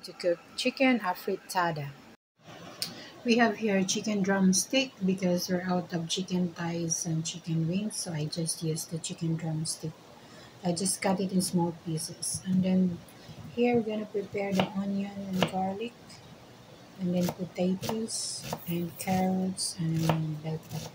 To cook chicken afritada. We have here chicken drumstick because we're out of chicken thighs and chicken wings, so I just used the chicken drumstick. I just cut it in small pieces. And then here we're gonna prepare the onion and garlic, and then potatoes and carrots and bell pepper.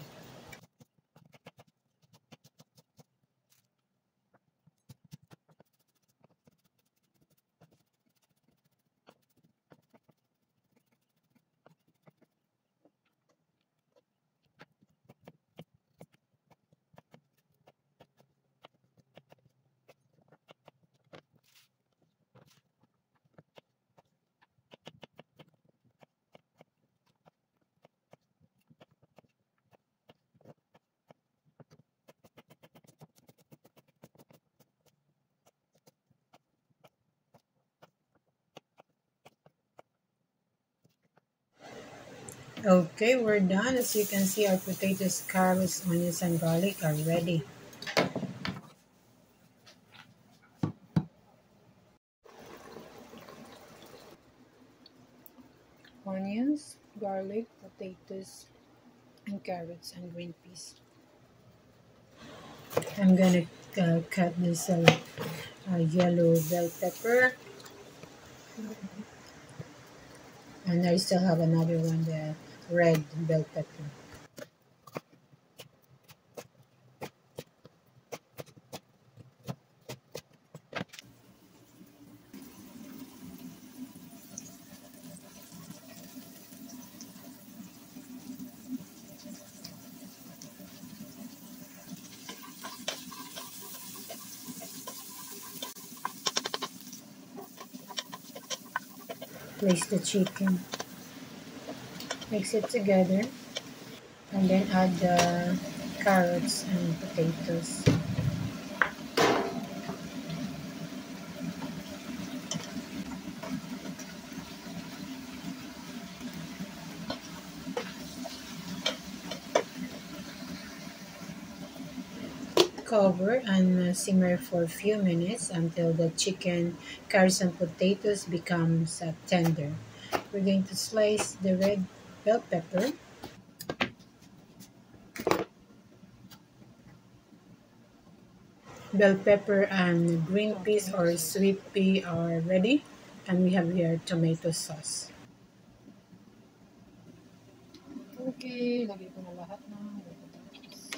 Okay, we're done. As you can see, our potatoes, carrots, onions, and garlic are ready. Onions, garlic, potatoes, and carrots, and green peas. I'm gonna cut this yellow bell pepper, and I still have another one, the red bell pepper. Place the chicken, mix it together, and then add the carrots and potatoes. Cover and simmer for a few minutes until the chicken, carrots, and potatoes becomes tender. We're going to slice the red bell pepper. Bell pepper and green peas or sweet pea are ready. And we have here tomato sauce. Okay, lagay ko na lahat ng vegetables.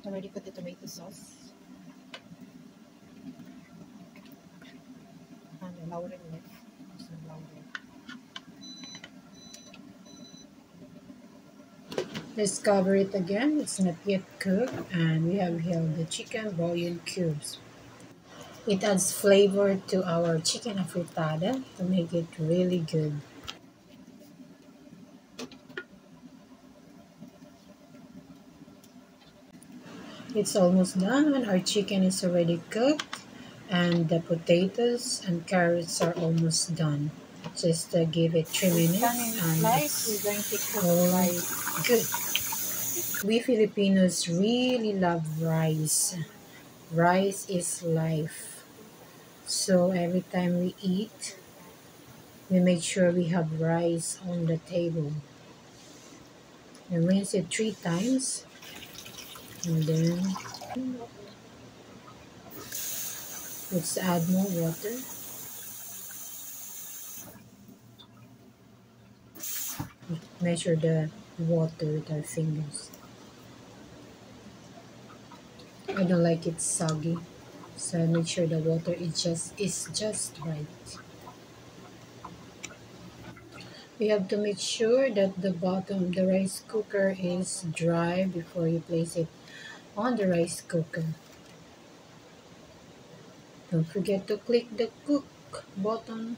Already put the tomato sauce. And the laurel leaf. Some laurel. Let's cover it again. It's not yet cooked. And we have here the chicken bouillon cubes. It adds flavor to our chicken afritada to make it really good. It's almost done. Our chicken is already cooked, and the potatoes and carrots are almost done. Just give it 3 minutes, and we're going to cook all good. We Filipinos really love rice. Rice is life. So every time we eat, we make sure we have rice on the table. And rinse it 3 times, and then let's add more water. Measure the water with our fingers. I don't like it soggy, so make sure the water is just right. You have to make sure that the bottom of the rice cooker is dry before you place it on the rice cooker. Don't forget to click the cook button.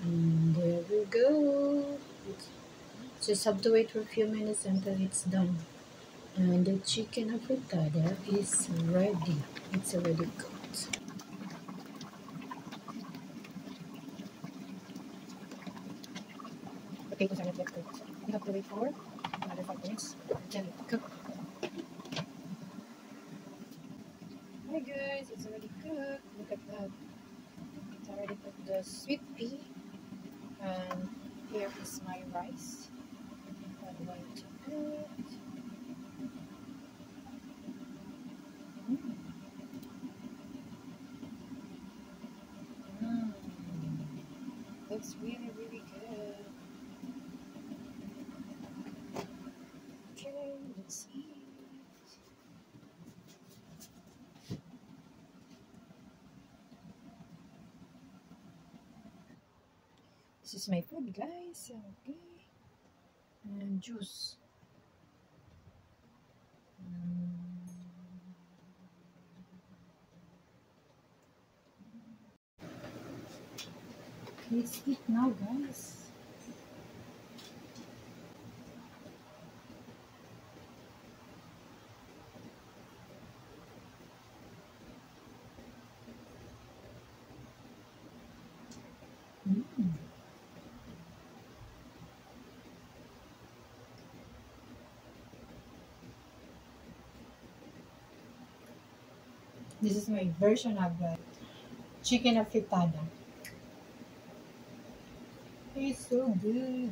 And there we go. Just have to wait for a few minutes until it's done. And the chicken afritada is ready. It's already cooked. Potatoes are not yet cooked. You have to wait for another 5 minutes until it cooked. Hi guys, it's already cooked. Look at that. I already put the sweet pea, and here is my rice. I'm going to put. Mm. Mm. Looks really, really good. Okay, let's eat. This is my food, guys. Okay. And juice. Mm. Let's eat now, guys. Mm. This is my version of the chicken afritada. It's so good.